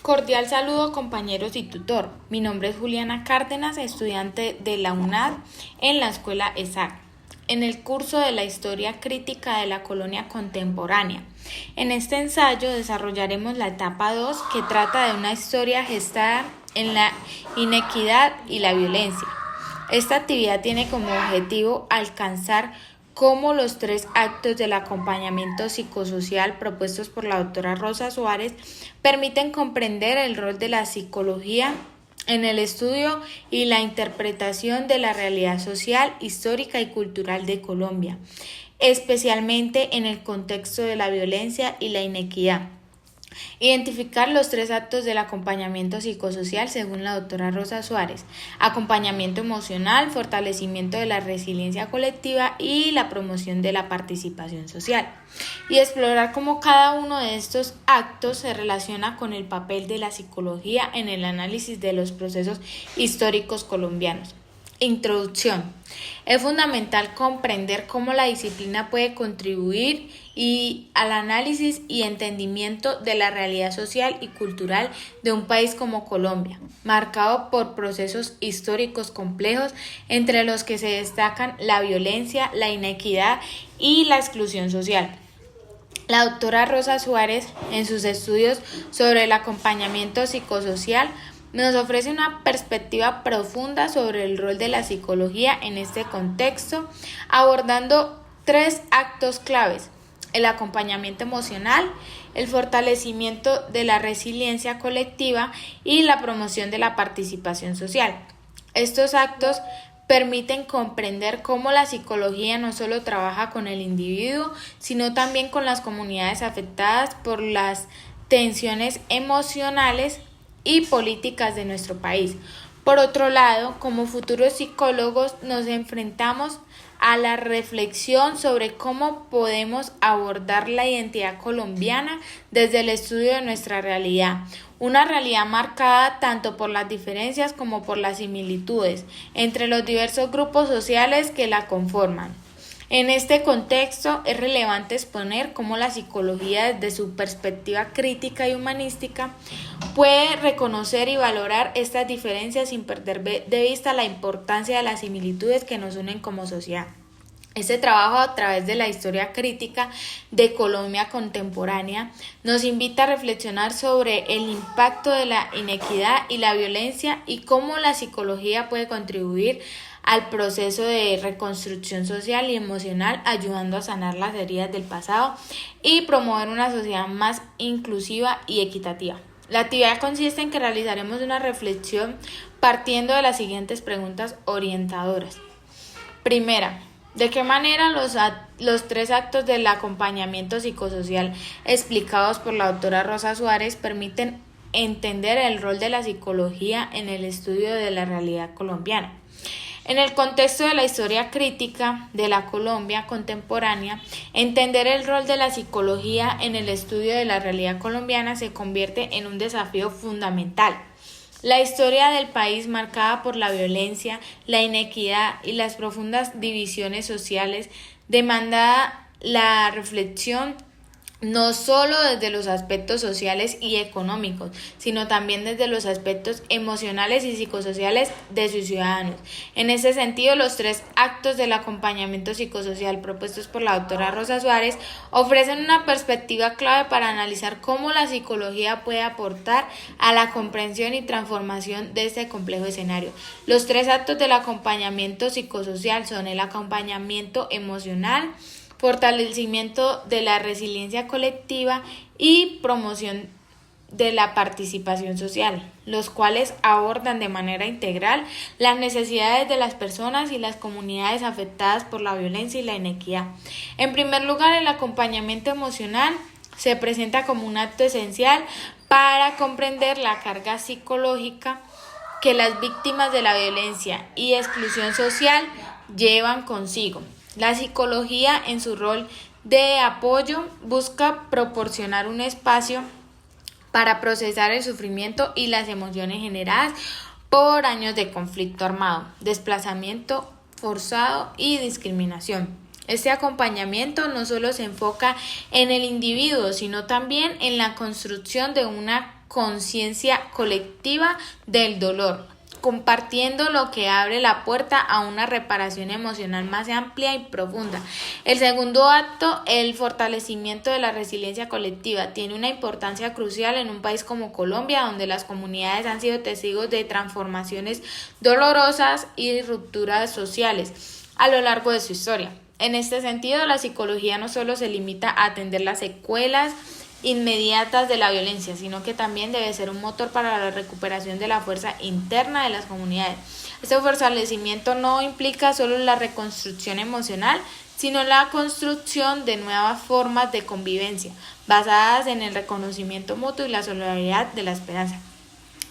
Cordial saludo, compañeros y tutor. Mi nombre es Juliana Cárdenas, estudiante de la UNAD en la escuela ESAC, en el curso de la Historia Crítica de la Colonia Contemporánea. En este ensayo desarrollaremos la etapa 2, que trata de una historia gestada en la inequidad y la violencia. Esta actividad tiene como objetivo alcanzar cómo los 3 actos del acompañamiento psicosocial propuestos por la doctora Rosa Suárez permiten comprender el rol de la psicología en el estudio y la interpretación de la realidad social, histórica y cultural de Colombia, especialmente en el contexto de la violencia y la inequidad. Identificar los 3 actos del acompañamiento psicosocial según la doctora Rosa Suárez: acompañamiento emocional, fortalecimiento de la resiliencia colectiva y la promoción de la participación social, y explorar cómo cada uno de estos actos se relaciona con el papel de la psicología en el análisis de los procesos históricos colombianos. Introducción. Es fundamental comprender cómo la disciplina puede contribuir al análisis y entendimiento de la realidad social y cultural de un país como Colombia, marcado por procesos históricos complejos, entre los que se destacan la violencia, la inequidad y la exclusión social. La doctora Rosa Suárez, en sus estudios sobre el acompañamiento psicosocial, nos ofrece una perspectiva profunda sobre el rol de la psicología en este contexto, abordando 3 actos claves: el acompañamiento emocional, el fortalecimiento de la resiliencia colectiva y la promoción de la participación social. Estos actos permiten comprender cómo la psicología no solo trabaja con el individuo, sino también con las comunidades afectadas por las tensiones emocionales y políticas de nuestro país. Por otro lado, como futuros psicólogos nos enfrentamos a la reflexión sobre cómo podemos abordar la identidad colombiana desde el estudio de nuestra realidad, una realidad marcada tanto por las diferencias como por las similitudes entre los diversos grupos sociales que la conforman. En este contexto es relevante exponer cómo la psicología, desde su perspectiva crítica y humanística, puede reconocer y valorar estas diferencias sin perder de vista la importancia de las similitudes que nos unen como sociedad. Este trabajo, a través de la historia crítica de Colombia contemporánea, nos invita a reflexionar sobre el impacto de la inequidad y la violencia y cómo la psicología puede contribuir al proceso de reconstrucción social y emocional, ayudando a sanar las heridas del pasado y promover una sociedad más inclusiva y equitativa. La actividad consiste en que realizaremos una reflexión partiendo de las siguientes preguntas orientadoras. Primera, ¿de qué manera los 3 actos del acompañamiento psicosocial explicados por la doctora Rosa Suárez permiten entender el rol de la psicología en el estudio de la realidad colombiana? En el contexto de la historia crítica de la Colombia contemporánea, entender el rol de la psicología en el estudio de la realidad colombiana se convierte en un desafío fundamental. La historia del país, marcada por la violencia, la inequidad y las profundas divisiones sociales, demanda la reflexión no solo desde los aspectos sociales y económicos, sino también desde los aspectos emocionales y psicosociales de sus ciudadanos. En ese sentido, los 3 actos del acompañamiento psicosocial propuestos por la doctora Rosa Suárez ofrecen una perspectiva clave para analizar cómo la psicología puede aportar a la comprensión y transformación de este complejo escenario. Los 3 actos del acompañamiento psicosocial son el acompañamiento emocional, fortalecimiento de la resiliencia colectiva y promoción de la participación social, los cuales abordan de manera integral las necesidades de las personas y las comunidades afectadas por la violencia y la inequidad. En primer lugar, el acompañamiento emocional se presenta como un acto esencial para comprender la carga psicológica que las víctimas de la violencia y exclusión social llevan consigo. La psicología, en su rol de apoyo, busca proporcionar un espacio para procesar el sufrimiento y las emociones generadas por años de conflicto armado, desplazamiento forzado y discriminación. Este acompañamiento no solo se enfoca en el individuo, sino también en la construcción de una conciencia colectiva del dolor, compartiendo lo que abre la puerta a una reparación emocional más amplia y profunda. El segundo acto, el fortalecimiento de la resiliencia colectiva, tiene una importancia crucial en un país como Colombia, donde las comunidades han sido testigos de transformaciones dolorosas y rupturas sociales a lo largo de su historia. En este sentido, la psicología no solo se limita a atender las secuelas inmediatas de la violencia, sino que también debe ser un motor para la recuperación de la fuerza interna de las comunidades. Este fortalecimiento no implica solo la reconstrucción emocional, sino la construcción de nuevas formas de convivencia, basadas en el reconocimiento mutuo y la solidaridad de la esperanza.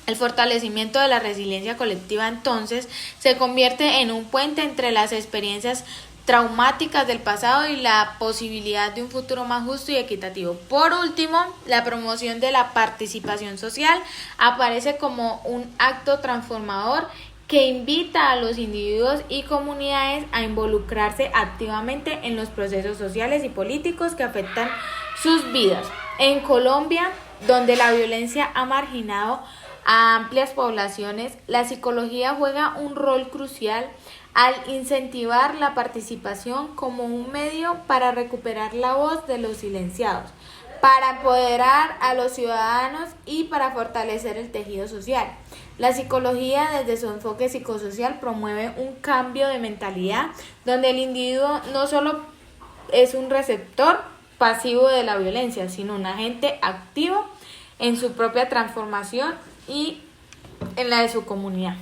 El fortalecimiento de la resiliencia colectiva, entonces, se convierte en un puente entre las experiencias traumáticas del pasado y la posibilidad de un futuro más justo y equitativo. Por último, la promoción de la participación social aparece como un acto transformador que invita a los individuos y comunidades a involucrarse activamente en los procesos sociales y políticos que afectan sus vidas. En Colombia, donde la violencia ha marginado a amplias poblaciones, la psicología juega un rol crucial al incentivar la participación como un medio para recuperar la voz de los silenciados, para empoderar a los ciudadanos y para fortalecer el tejido social. La psicología, desde su enfoque psicosocial, promueve un cambio de mentalidad donde el individuo no solo es un receptor pasivo de la violencia, sino un agente activo en su propia transformación y en la de su comunidad.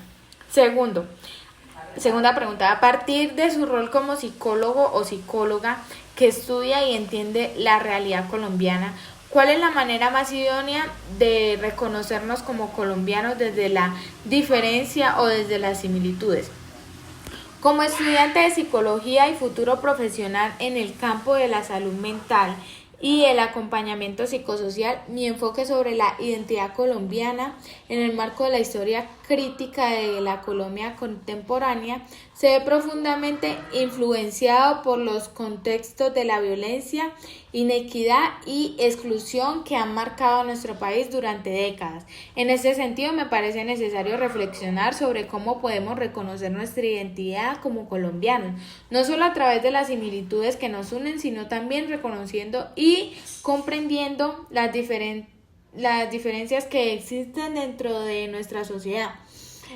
Segunda pregunta, a partir de su rol como psicólogo o psicóloga que estudia y entiende la realidad colombiana, ¿cuál es la manera más idónea de reconocernos como colombianos desde la diferencia o desde las similitudes? Como estudiante de psicología y futuro profesional en el campo de la salud mental y el acompañamiento psicosocial, mi enfoque sobre la identidad colombiana en el marco de la historia crítica de la Colombia contemporánea se ve profundamente influenciado por los contextos de la violencia, inequidad y exclusión que han marcado nuestro país durante décadas. En este sentido, me parece necesario reflexionar sobre cómo podemos reconocer nuestra identidad como colombianos, no solo a través de las similitudes que nos unen, sino también reconociendo y comprendiendo las diferencias que existen dentro de nuestra sociedad.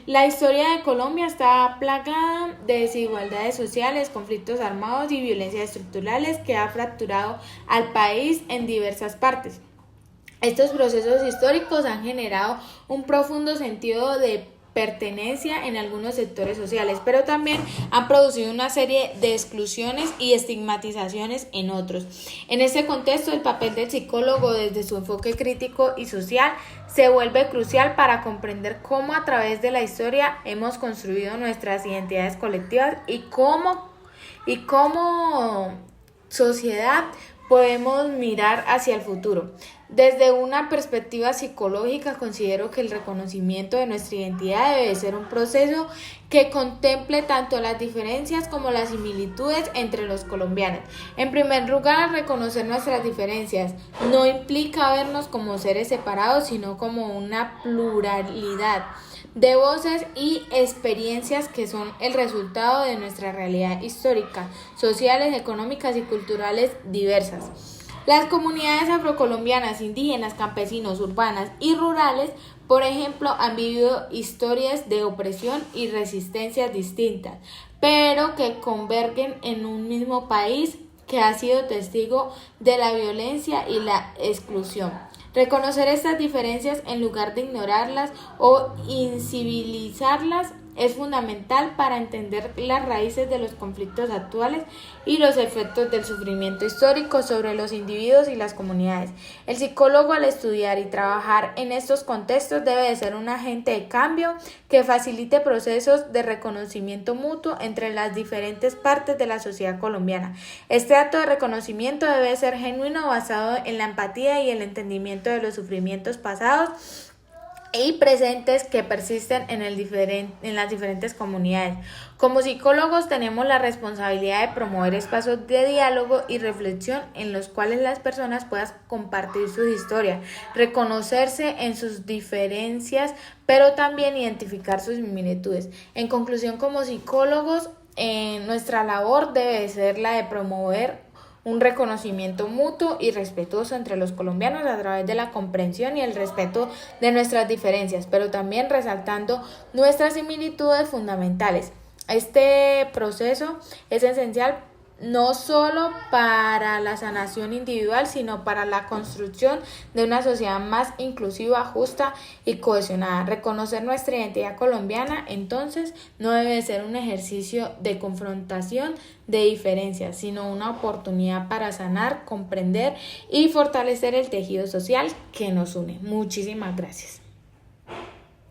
La historia de Colombia está plagada de desigualdades sociales, conflictos armados y violencias estructurales que ha fracturado al país en diversas partes. Estos procesos históricos han generado un profundo sentido de pertenencia en algunos sectores sociales, pero también han producido una serie de exclusiones y estigmatizaciones en otros. En este contexto, el papel del psicólogo desde su enfoque crítico y social se vuelve crucial para comprender cómo a través de la historia hemos construido nuestras identidades colectivas y cómo sociedad podemos mirar hacia el futuro. Desde una perspectiva psicológica, considero que el reconocimiento de nuestra identidad debe ser un proceso que contemple tanto las diferencias como las similitudes entre los colombianos. En primer lugar, reconocer nuestras diferencias no implica vernos como seres separados, sino como una pluralidad de voces y experiencias que son el resultado de nuestra realidad histórica, sociales, económicas y culturales diversas. Las comunidades afrocolombianas, indígenas, campesinos, urbanas y rurales, por ejemplo, han vivido historias de opresión y resistencias distintas, pero que convergen en un mismo país que ha sido testigo de la violencia y la exclusión. Reconocer estas diferencias en lugar de ignorarlas o incivilizarlas es fundamental para entender las raíces de los conflictos actuales y los efectos del sufrimiento histórico sobre los individuos y las comunidades. El psicólogo, al estudiar y trabajar en estos contextos, debe de ser un agente de cambio que facilite procesos de reconocimiento mutuo entre las diferentes partes de la sociedad colombiana. Este acto de reconocimiento debe ser genuino, basado en la empatía y el entendimiento de los sufrimientos pasados y presentes que persisten en las diferentes comunidades. Como psicólogos tenemos la responsabilidad de promover espacios de diálogo y reflexión en los cuales las personas puedan compartir sus historias, reconocerse en sus diferencias, pero también identificar sus similitudes. En conclusión, como psicólogos, nuestra labor debe ser la de promover un reconocimiento mutuo y respetuoso entre los colombianos a través de la comprensión y el respeto de nuestras diferencias, pero también resaltando nuestras similitudes fundamentales. Este proceso es esencial no solo para la sanación individual, sino para la construcción de una sociedad más inclusiva, justa y cohesionada. Reconocer nuestra identidad colombiana, entonces, no debe ser un ejercicio de confrontación de diferencias, sino una oportunidad para sanar, comprender y fortalecer el tejido social que nos une. Muchísimas gracias.